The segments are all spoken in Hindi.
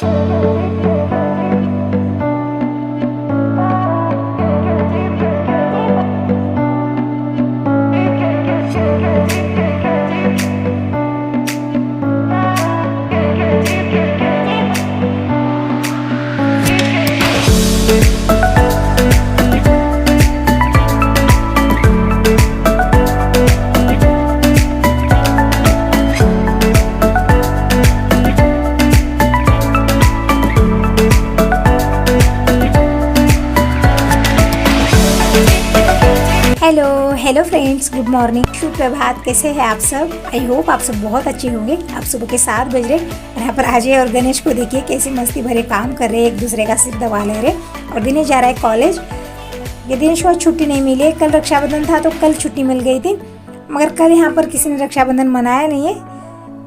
Hello hello friends, good morning, शुभ प्रभात। कैसे हैं आप सब? आई होप आप सब बहुत अच्छे होंगे। अब सुबह के 7 बज रहे और यहाँ पर अजय और गणेश को देखिए कैसे मस्ती भरे काम कर रहे हैं, एक दूसरे का सिर दबा ले रहे। और दिनेश जा रहा है कॉलेज। ये दिनेश को छुट्टी नहीं मिली। कल रक्षाबंधन था तो कल छुट्टी मिल गई थी, मगर कल यहाँ पर किसी ने रक्षाबंधन मनाया नहीं है,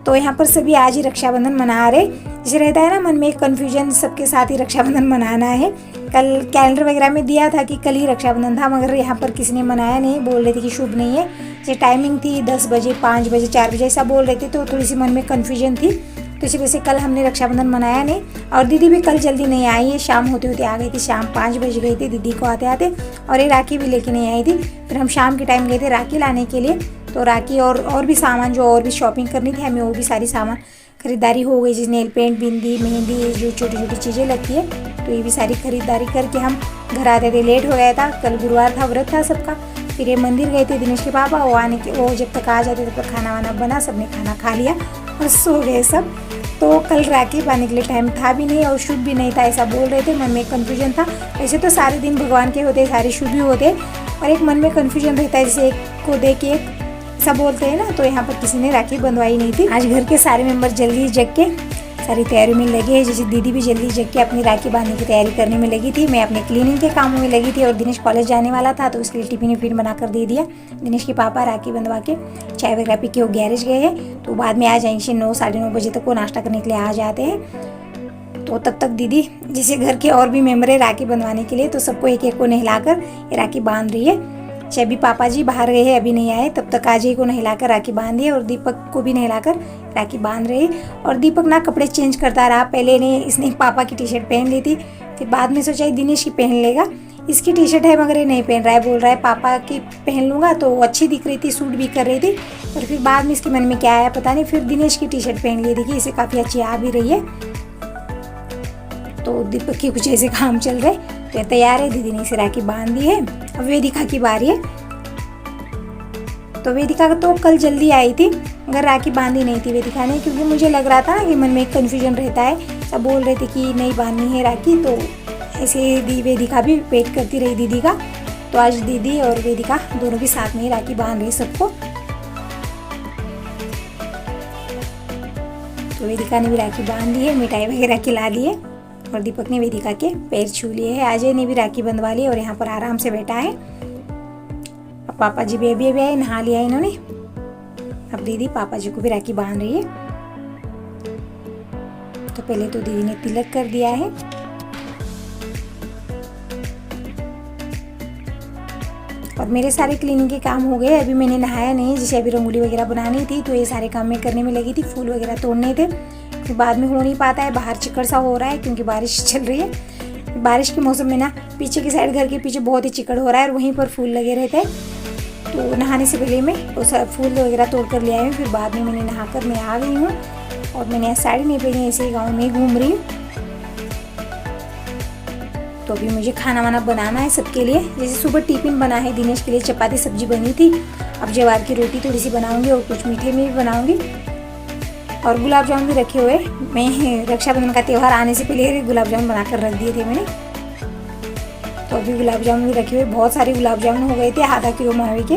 तो यहाँ पर सभी आज ही रक्षाबंधन मना रहे। जैसे रहता है ना मन में एक कन्फ्यूजन, सबके साथ ही रक्षाबंधन मनाना है। कल कैलेंडर वगैरह में दिया था कि कल ही रक्षाबंधन था, मगर यहाँ पर किसी ने मनाया नहीं, बोल रहे थे कि शुभ नहीं है। जैसे टाइमिंग थी 10 बजे, 5 बजे, 4 बजे ऐसा बोल रहे थे, तो थोड़ी सी मन में कन्फ्यूजन थी। तो इसी वजह से कल हमने रक्षाबंधन मनाया नहीं। और दीदी भी कल जल्दी नहीं आई है, शाम होते होते आ गई थी। शाम 5 बज गई थी दीदी को आते आते, और ये राखी भी लेके नहीं आई थी। फिर हम शाम के टाइम गए थे राखी लाने के लिए, तो राखी और भी सामान जो और भी शॉपिंग करनी थी हमें, वो भी सारी सामान खरीदारी हो गई। जैसे नेल पेंट, बिंदी, मेहंदी, जो छोटी छोटी चीज़ें लगती है, तो ये भी सारी खरीदारी करके हम घर आते थे। लेट हो गया था, कल गुरुवार था, व्रत था सबका। फिर ये मंदिर गए थे दिनेश के पापा, वो जब तक आ जाते तब तक खाना वाना बना, सबने खाना खा लिया और सो गए सब। तो कल राखी बांधने के लिए टाइम था भी नहीं और शुभ भी नहीं था, ऐसा बोल रहे थे। मन में कन्फ्यूजन था। ऐसे तो सारे दिन भगवान के होते, सारे शुभ ही होते, और एक मन में कन्फ्यूजन रहता है, जैसे एक को देख के सब बोलते हैं ना। तो यहाँ पर किसी ने राखी बंधवाई नहीं थी। आज घर के सारे मेंबर जल्दी जग के सारी तैयारी में लगे हैं। जैसे दीदी भी जल्दी जग के अपनी राखी बांधने की तैयारी करने में लगी थी, मैं अपने क्लीनिंग के कामों में लगी थी। और दिनेश कॉलेज जाने वाला था तो उसके लिए टिफिन विफिन बनाकर दे दिया। दिनेश के पापा राखी बंधवा के चाय वगैरह पी के वो गैरेज गए हैं, तो बाद में आ जाएंगे 9 साढ़े 9 बजे तक वो नाश्ता करने के लिए आ जाते हैं। तो तब तक दीदी जैसे घर के और भी मेम्बर है राखी बंधवाने के लिए, तो सबको एक एक को नहलाकर ये राखी बांध रही है। अभी पापा जी बाहर गए हैं, अभी नहीं आए, तब तक अजय को नहलाकर राखी बांध दी और दीपक को भी नहलाकर राखी बांध रहे। और दीपक ना कपड़े चेंज करता रहा। पहले ने इसने पापा की टी शर्ट पहन ली थी, फिर बाद में सोचा दिनेश की पहन लेगा। इसकी टी शर्ट है मगर ये नहीं पहन रहा है, बोल रहा है पापा की पहन लूँगा। तो अच्छी दिख रही थी, सूट भी कर रही थी, और फिर बाद में इसके मन में क्या आया पता नहीं, फिर दिनेश की टी शर्ट पहन ली थी कि इसे काफ़ी अच्छी आ भी रही है। तो दीपक के कुछ ऐसे काम चल रहे, तो तैयार है। दीदी ने इसे राखी बांध दी है। अब वेदिका की बारी है। तो वेदिका तो कल जल्दी आई थी, मगर राखी बांधी नहीं थी वेदिका ने, क्योंकि मुझे लग रहा था कि मन में एक कन्फ्यूजन रहता है। सब बोल रहे थे कि नहीं बांधनी है राखी, तो ऐसे वेदिका भी वेट करती रही दीदी का। तो आज दीदी और वेदिका दोनों भी साथ में ही राखी बांध रही सबको। तो वेदिका ने भी राखी बांध दी है, मिठाई वगैरह खिला दी है, और दीपक ने वेदिका के पैर छू लिए हैं। अजय ने भी राखी बंधवा ली और यहाँ पर आराम से बैठा है। अब पापा जी भी अभी आए, नहा लिया इन्होंने। अब दीदी पापा जी को भी राखी बांध रही है। तो पहले तो दीदी ने तिलक कर दिया है, और मेरे सारे क्लीनिंग के काम हो गए। अभी मैंने नहाया नहीं, जैसे अभी रंगोली वगैरह बनानी थी, तो ये सारे काम मैं करने में लगी थी। फूल वगैरह तोड़ने थे, फिर बाद में हो नहीं पाता है, बाहर चिकड़ सा हो रहा है क्योंकि बारिश चल रही है। बारिश के मौसम में ना पीछे की साइड घर के पीछे बहुत ही चिकड़ हो रहा है और वहीं पर फूल लगे रहते हैं। तो नहाने से पहले मैं वो सब फूल वगैरह तोड़ कर ले आई हूँ। फिर बाद में मैंने नहाकर मैं आ गई हूँ, और मैंने साड़ी नहीं पहनी, ऐसे ही गाँव में घूम रही हूँ। तो अभी मुझे खाना वाना बनाना है सबके लिए। जैसे सुबह टिफिन बना है दिनेश के लिए, चपाती सब्जी बनी थी। अब ज्वार की रोटी थोड़ी सी बनाऊंगी और कुछ मीठे में भी बनाऊंगी, और गुलाब जामुन भी रखे हुए। मैं रक्षाबंधन का त्यौहार आने से पहले गुलाब जामुन बनाकर रख दिए थे मैंने। तो अभी गुलाब जामुन भी रखे हुए, बहुत सारे गुलाब जामुन हो गए थे, आधा किलो मावे के।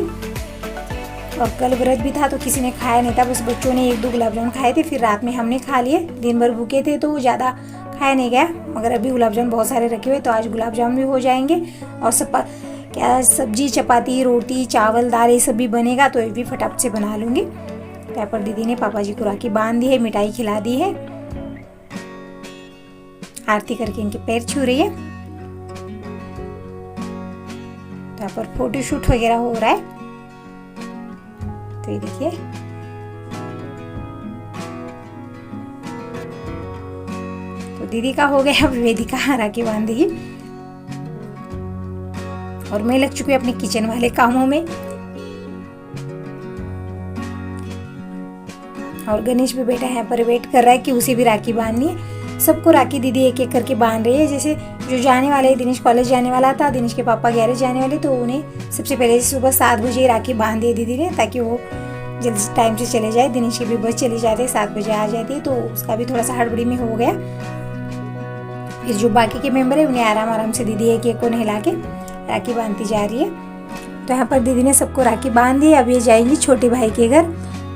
और कल व्रत भी था तो किसी ने खाया नहीं था, बस बच्चों ने 1-2 गुलाब जामुन खाए थे, फिर रात में हमने खा लिए। दिन भर भूखे थे तो ज़्यादा खाया नहीं गया, मगर अभी गुलाब जामुन बहुत सारे रखे हुए, तो आज गुलाब जामुन भी हो जाएंगे। और क्या सब्जी, चपाती, रोटी, चावल, दाल ये सब भी बनेगा, तो ये भी फटाफट से बना लूँगी। यहाँ पर दीदी ने पापा जी को राखी बांध दी है, मिठाई खिला दी है, आरती करके इनके पैर छू रही है। तो यहाँ पर फोटोशूट वगैरह हो रहा है। तो ये देखिए, तो तो दीदी का हो गया, अब वेदिका राखी बांधेगी और मैं लग चुकी हूँ अपने किचन वाले कामों में। और गणेश भी बेटा यहाँ पर वेट कर रहा है कि उसे भी राखी बांधनी है। सबको राखी दीदी एक एक करके बांध रही है। जैसे जो जाने वाले, दिनेश कॉलेज जाने वाला था, दिनेश के पापा गैरेज जाने वाले, तो उन्हें सबसे पहले सुबह 7 बजे राखी बांध दी दीदी ने, ताकि वो जल्दी टाइम से चले जाए। दिनेश की भी बस चले जाते, 7 बजे आ जाती, तो उसका भी थोड़ा सा हड़बड़ी में हो गया। फिर जो बाकी के मेंबर है उन्हें आराम आराम से दीदी एक एक को नहला के राखी बांधती जा रही है। तो यहाँ पर दीदी ने सबको राखी बांध दी। अब ये जाएंगी छोटे भाई के घर,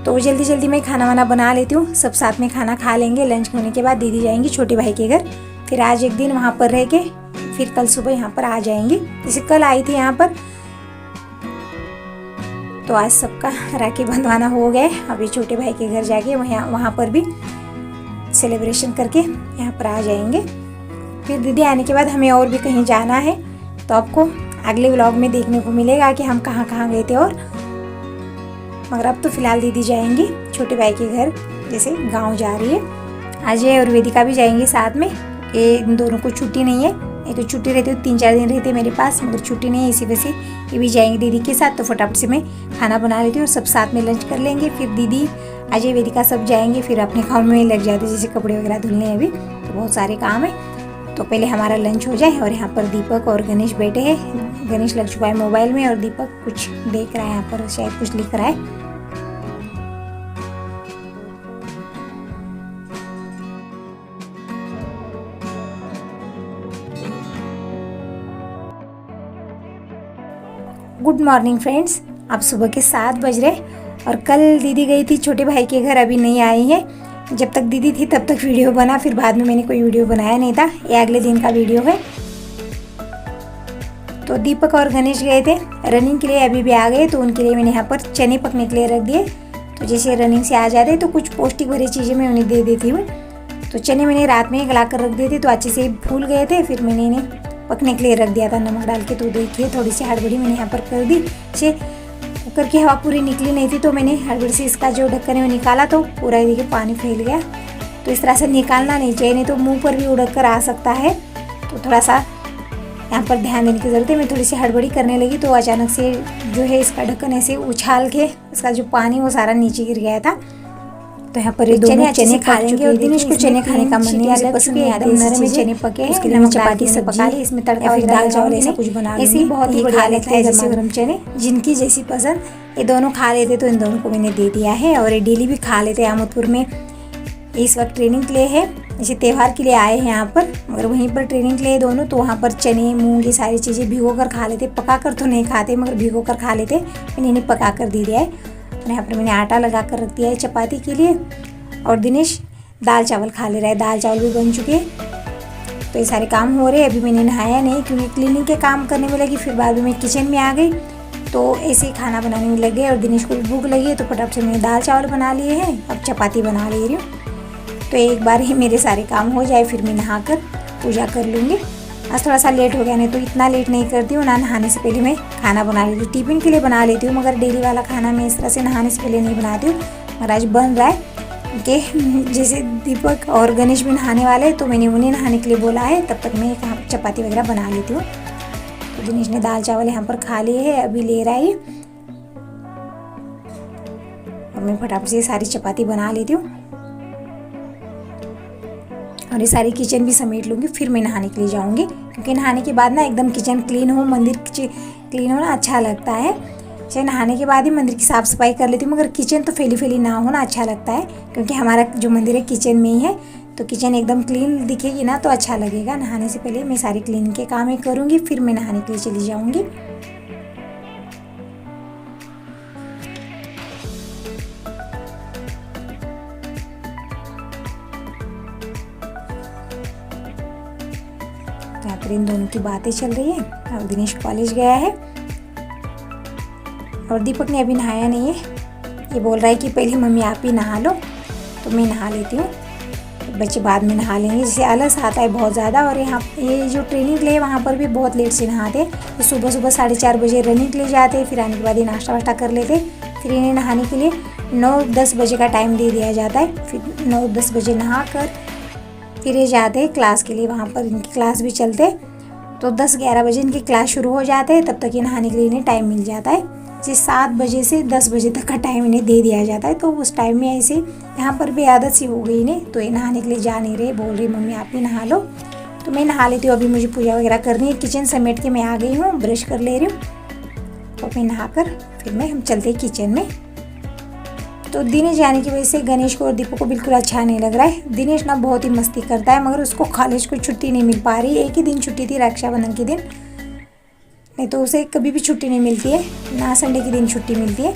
तो जल्दी जल्दी मैं खाना वाना बना लेती हूँ। सब साथ में खाना खा लेंगे। लंच होने के बाद दीदी जाएंगी छोटे भाई के घर। फिर आज एक दिन वहाँ पर रह के फिर कल सुबह यहाँ पर आ जाएंगी। जैसे कल आई थी यहाँ पर, तो आज सबका राखी बंधवाना हो गया। अभी छोटे भाई के घर जाके वहाँ पर भी सेलिब्रेशन करके यहाँ पर आ जाएंगे। फिर दीदी आने के बाद हमें और भी कहीं जाना है, तो आपको अगले व्लॉग में देखने को मिलेगा कि हम कहाँ कहाँ गए थे। और मगर अब तो फिलहाल दीदी जाएंगी छोटे भाई के घर, जैसे गांव जा रही है। अजय और वेदिका भी जाएंगे साथ में। ये इन दोनों को छुट्टी नहीं है, ये तो छुट्टी रहती है 3-4 दिन रहते मेरे पास, मगर छुट्टी नहीं है, इसी वजह से ये भी जाएंगे दीदी के साथ। तो फटाफट से मैं खाना बना लेती हूँ और सब साथ में लंच कर लेंगे। फिर दीदी, अजय, वेदिका सब जाएंगे, फिर अपने काम में लग जाते, जैसे कपड़े वगैरह धुलने हैं। अभी तो बहुत सारे काम है, तो पहले हमारा लंच हो जाए। और यहाँ पर दीपक और गणेश बैठे हैं। गणेश लग चुका है मोबाइल में और दीपक कुछ देख रहा है, यहाँ पर शायद कुछ लिख रहा है। गुड मॉर्निंग फ्रेंड्स, अब सुबह के 7 बज रहे और कल दीदी गई थी छोटे भाई के घर, अभी नहीं आई है। जब तक दीदी थी तब तक वीडियो बना, फिर बाद में मैंने कोई वीडियो बनाया नहीं था। ये अगले दिन का वीडियो है। तो दीपक और गणेश गए थे रनिंग के लिए, अभी भी आ गए। तो उनके लिए मैंने यहाँ पर चने पकने के लिए रख दिए। तो जैसे रनिंग से आ जाते तो कुछ पौष्टिक भरी चीज़ें मैं उन्हें दे देती हूँ। तो चने मैंने रात में गला कर रख दिए थे, तो अच्छे से फूल गए थे। फिर मैंने इन्हें पकने के लिए रख दिया था नमक डाल के। तो देखिए थोड़ी सी हड़बड़ी मैंने यहाँ पर कर दी। जैसे कुकर की हवा पूरी निकली नहीं थी, तो मैंने हड़बड़ी से इसका जो ढक्कन है वो निकाला, तो पूरा देखिए पानी फैल गया। तो इस तरह से निकालना नहीं चाहिए, नहीं तो मुंह पर भी उड़क कर आ सकता है। तो थोड़ा सा यहाँ पर ध्यान देने की ज़रूरत है। मैं थोड़ी सी हड़बड़ी करने लगी तो अचानक से जो है इसका ढक्कन ऐसे उछाल के इसका जो पानी वो सारा नीचे गिर गया था। तो यहाँ पर ये दोनों चने खा लेंगे। और दिनेश को चने खाने का मन नहीं आता, पसंद नहीं आते। नरम में चने पके हैं, उसके लिए चपाती से पका ली, इसमें तड़का फिर दाल चावल ऐसा कुछ बना ली। ऐसे बहुत ही बढ़िया लगता है जैसे गरम चने, जिनकी जैसी पसंद। ये दोनों खा लेते, तो इन दोनों को मैंने दे दिया है। और ये डेली भी खा लेते हैं। अहमदपुर में इस वक्त ट्रेनिंग के लिए है, जैसे त्यौहार के लिए आए हैं यहाँ पर, मगर वहीं पर ट्रेनिंग के लिए दोनों। तो वहाँ पर चने, मूंग, ये सारी चीज़ें भिगो कर खा लेते। पका कर तो नहीं खाते, मगर भिगो कर खा लेते। मैंने इन्हें पका कर दे दिया है। और यहाँ पर मैंने आटा लगा कर रख दिया है चपाती के लिए। और दिनेश दाल चावल खा ले रहा है, दाल चावल भी बन चुके हैं। तो ये सारे काम हो रहे हैं। अभी मैंने नहाया नहीं, क्योंकि क्लीनिंग के काम करने में लगी। फिर बाद में मैं किचन में आ गई, तो ऐसे ही खाना बनाने में लग गए। और दिनेश को भी भूख लगी है, तो फटाफट से मैंने दाल चावल बना लिए हैं। अब चपाती बना ले रही हूँ। तो एक बार ही मेरे सारे काम हो जाए, फिर मैं नहा कर पूजा कर लूँगी। आज थोड़ा सा लेट हो गया, नहीं तो इतना लेट नहीं करती हूँ ना। नहाने से पहले मैं खाना बना लेती हूँ। टिफिन के लिए बना लेती हूँ, मगर डेली वाला खाना मैं इस तरह से नहाने से पहले नहीं बनाती हूँ। और आज बन रहा है कि जैसे दीपक और गणेश भी नहाने वाले हैं, तो मैंने उन्हें नहाने के लिए बोला है। तब तक मैं चपाती वगैरह बना लेती हूँ। तो दिनेश ने दाल चावल यहाँ पर खा लिए है, अभी ले रहा है। और मैं फटाफट से सारी चपाती बना लेती हूँ और ये सारी किचन भी समेट लूँगी। फिर मैं नहाने के लिए जाऊँगी, क्योंकि नहाने के बाद ना एकदम किचन क्लीन हो, मंदिर क्लीन हो ना, अच्छा लगता है। चाहे नहाने के बाद ही मंदिर की साफ़ सफाई कर लेती हूँ, मगर किचन तो फैली फैली ना हो ना, अच्छा लगता है। क्योंकि हमारा जो मंदिर है किचन में ही है, तो किचन एकदम क्लीन दिखेगी ना, तो अच्छा लगेगा। नहाने से पहले मैं सारी क्लीनिंग के काम ही करूँगी, फिर मैं नहाने के लिए चली जाऊँगी। तो यहाँ पर इन दोनों की बातें चल रही है। और दिनेश कॉलेज गया है और दीपक ने अभी नहाया नहीं है। ये बोल रहा है कि पहले मम्मी आप ही नहा लो, तो मैं नहा लेती हूँ, बच्चे बाद में नहा लेंगे। जैसे आलस आता है बहुत ज़्यादा। और यहाँ ये जो ट्रेनिंग के लिए वहाँ पर भी बहुत लेट से नहाते। तो सुबह सुबह 4:30 बजे रनिंग के लिए जाते, फिर आने के बाद ये नाश्ता वाश्ता कर लेते। फिर इन्हें नहाने के लिए 9-10 बजे का टाइम दे दिया जाता है। फिर 9-10 बजे नहा कर फिर ये जाते हैं क्लास के लिए, वहाँ पर इनकी क्लास भी चलते। तो 10-11 बजे इनकी क्लास शुरू हो जाते हैं, तब तक ये नहाने के लिए इन्हें टाइम मिल जाता है। जैसे 7 बजे से 10 बजे तक का टाइम इन्हें दे दिया जाता है। तो उस टाइम में ऐसे यहाँ पर भी आदत सी हो गई इन्हें, तो ये नहाने के लिए जा नहीं रहे, बोल रही मम्मी आप भी नहा लो। तो मैं नहा लेती हूँ, अभी मुझे पूजा वगैरह करनी है। किचन समेट के मैं आ गई हूँ, ब्रश कर ले रही हूँ। तो मैं नहाकर फिर हम चलते किचन में। तो दिनेश जाने की वजह से गणेश को और दीपक को बिल्कुल अच्छा नहीं लग रहा है। दिनेश ना बहुत ही मस्ती करता है, मगर उसको कॉलेज को छुट्टी नहीं मिल पा रही। एक ही दिन छुट्टी थी, रक्षाबंधन के दिन, नहीं तो उसे कभी भी छुट्टी नहीं मिलती है, ना संडे के दिन छुट्टी मिलती है।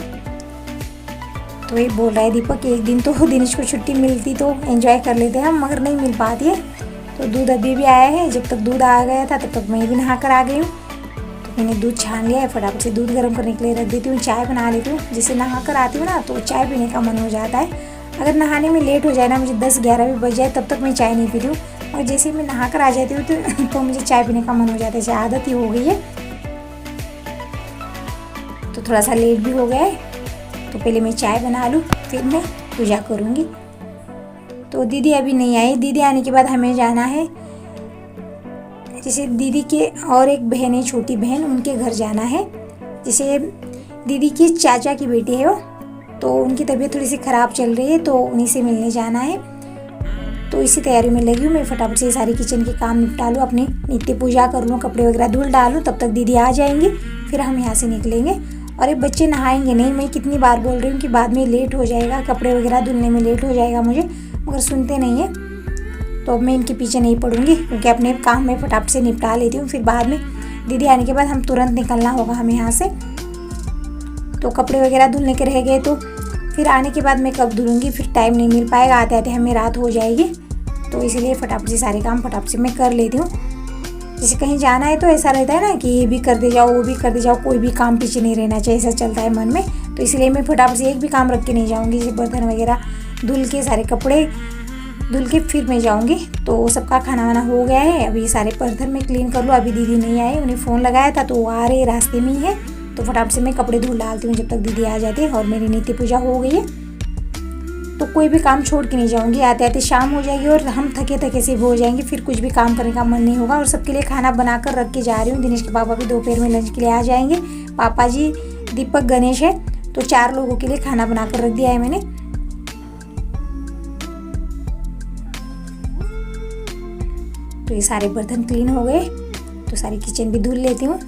तो ये बोल रहा है दीपक एक दिन तो दिनेश को छुट्टी मिलती तो एंजॉय कर लेते हैं हम, मगर नहीं मिल पाती है। तो दूध अभी भी आया है, जब तक दूध आ गया था तब तक मैं भी नहा कर आ गई हूँ। मैंने दूध छान लिया है, फटाफट से दूध गर्म करने के लिए रख देती हूँ। चाय बना लेती हूँ, जैसे नहा कर आती हूँ ना तो चाय पीने का मन हो जाता है। अगर नहाने में लेट हो जाए ना, मुझे 10-11 भी बज जाए तब तक मैं चाय नहीं पीती हूँ, और जैसे मैं नहा कर आ जाती हूँ तो मुझे चाय पीने का मन हो जाता है। चाय आदत ही हो गई है। तो थोड़ा सा लेट भी हो गया है, तो पहले मैं चाय बना लूँ, फिर मैं पूजा करूँगी। तो दीदी अभी नहीं आई, दीदी आने के बाद हमें जाना है, जैसे दीदी के और एक बहन है, छोटी बहन, उनके घर जाना है। जैसे दीदी की चाचा की बेटी है वो, तो उनकी तबीयत थोड़ी सी ख़राब चल रही है, तो उन्हीं से मिलने जाना है। तो इसी तैयारी में लगी हूँ मैं, फटाफट से सारी किचन के काम निपटा लूँ, अपनी नित्य पूजा कर लूँ, कपड़े वगैरह धुल डालूँ, तब तक दीदी आ जाएंगी, फिर हम यहाँ से निकलेंगे। और ये बच्चे नहाएंगे नहीं, मैं कितनी बार बोल रही हूँ कि बाद में लेट हो जाएगा, कपड़े वगैरह धुलने में लेट हो जाएगा मुझे, मगर सुनते नहीं है। तो अब मैं इनके पीछे नहीं पड़ूंगी, क्योंकि अपने काम में फटाफट से निपटा लेती हूँ, फिर बाद में दीदी आने के बाद हम तुरंत निकलना होगा हमें यहाँ से। तो कपड़े वगैरह धुलने के रह गए, तो फिर आने के बाद मैं कब धुलूँगी, फिर टाइम नहीं मिल पाएगा, आते आते हमें रात हो जाएगी। तो इसलिए फटाफट से सारे काम फटाफट से मैं कर लेती हूँ। जैसे कहीं जाना है तो ऐसा रहता है ना कि ये भी कर दे जाओ, वो भी कर दे जाओ, कोई भी काम पीछे नहीं रहना चाहिए, ऐसा चलता है मन में। तो इसलिए मैं फटाफट से एक भी काम रख के नहीं जाऊँगी। जैसे बर्तन वगैरह धुल के, सारे कपड़े धुल के फिर मैं जाऊंगी। तो सबका खाना वाना हो गया है, अभी सारे बर्तन में क्लीन कर लूँ। अभी दीदी नहीं आए, उन्हें फ़ोन लगाया था तो वो आ रहे, रास्ते में ही है। तो फटाफट से मैं कपड़े धुल डालती हूँ जब तक दीदी आ जाती है, और मेरी नित्य पूजा हो गई है। तो कोई भी काम छोड़ के नहीं जाऊँगी, आते आते शाम हो जाएगी और हम थके थके से हो जाएंगे, फिर कुछ भी काम करने का मन नहीं होगा। और सबके लिए खाना बना कर रख के जा रही हूँ। दिनेश के पापा भी दोपहर में लंच के लिए आ जाएंगे, पापा जी, दीपक, गणेश है, तो 4 लोगों के लिए खाना बना कर रख दिया है मैंने। तो ये सारे बर्तन क्लीन हो गए, तो सारी किचन भी धुल लेती हूँ।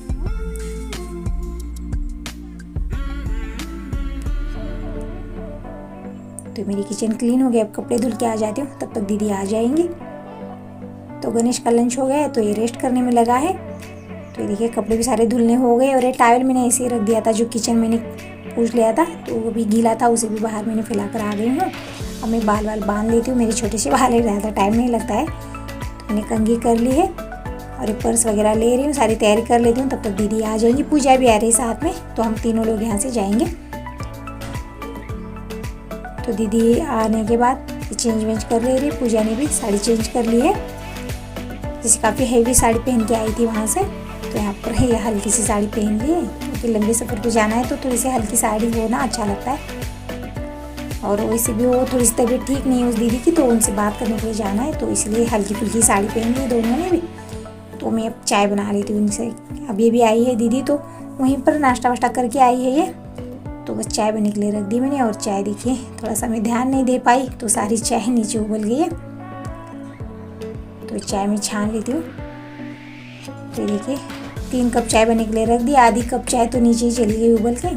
तो मेरी किचन क्लीन हो गई, अब कपड़े धुल के आ जाती हूँ, तब तक दीदी आ जाएंगी। तो गणेश का लंच हो गया है, तो ये रेस्ट करने में लगा है। तो ये देखिए कपड़े भी सारे धुलने हो गए, और ये टावल मैंने ऐसे ही रख दिया था, जो किचन मैंने पूछ लिया था, तो वो भी गीला था, उसे भी बाहर मैंने फैला कर आ गई हूँ। अब मैं बाल बांध लेती हूँ, मेरे छोटे से बाल ही रहता, टाइम नहीं लगता है। तो मैंने कंघी कर ली है, और एक पर्स वगैरह ले रही हूँ, सारी तैयारी कर लेती हूँ, तब तक दीदी आ जाएंगी। पूजा भी आ रही है साथ में, तो हम तीनों लोग यहाँ से जाएंगे। तो दीदी आने के बाद चेंज वेंज कर ले रही है, पूजा ने भी साड़ी चेंज कर ली है। जैसे काफ़ी हैवी साड़ी पहन के आई थी वहाँ से, तो यहाँ पर ये हल्की सी साड़ी पहन ली है, क्योंकि लंबे सफ़र पे जाना है तो थोड़ी सी हल्की साड़ी हो ना अच्छा लगता है। और वैसे भी वो थोड़ी सी तबीयत ठीक नहीं है उस दीदी की, तो उनसे बात करने के लिए जाना है, तो इसलिए हल्की फुल्की साड़ी पहन ली दोनों ने भी। तो मैं अब चाय बना लेती हूँ उनसे। अब ये भी आई है दीदी, तो वहीं पर नाश्ता वाश्ता करके आई है ये, तो बस चाय बनने के लिए रख दी मैंने। और चाय देखिए थोड़ा सा मैं ध्यान नहीं दे पाई, तो सारी चाय नीचे उबल गई है। तो चाय मैं छान लेती हूँ। तो देखिए 3 कप चाय बनने के लिए रख दी, आधी कप चाय तो नीचे ही चली गई उबल के।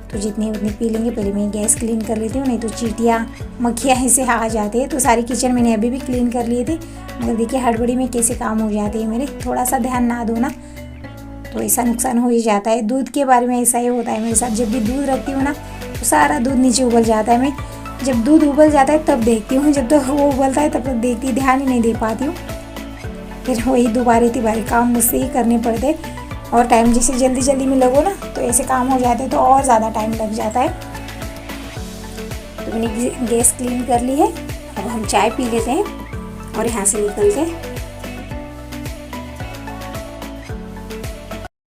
तो जितनी उतनी पी लेंगे। पहले मैं गैस क्लीन कर लेती हूँ, नहीं तो चींटियाँ मक्खियाँ ऐसे आ जाते हैं। तो सारी किचन मैंने अभी भी क्लीन कर लिए थे, मगर देखिए हड़बड़ी में कैसे काम हो जाते हैं मेरे। थोड़ा सा ध्यान ना दो ना तो ऐसा नुकसान हो ही जाता है। दूध के बारे में ऐसा ही होता है मेरे साथ, जब भी दूध रखती हूँ ना तो सारा दूध नीचे उबल जाता है। मैं जब दूध उबल जाता है तब देखती हूँ, जब तक वो उबलता है तब तक देखती, ध्यान ही नहीं दे पाती हूँ। फिर वही दोबारा तिबारे काम मुझसे ही करने पड़ते। और टाइम जैसे जल्दी जल्दी में लगो ना तो ऐसे काम हो जाते, तो और ज़्यादा टाइम लग जाता है। तो मैंने गैस क्लीन कर ली है, अब हम चाय पी लेते हैं और यहाँ से निकलते हैं।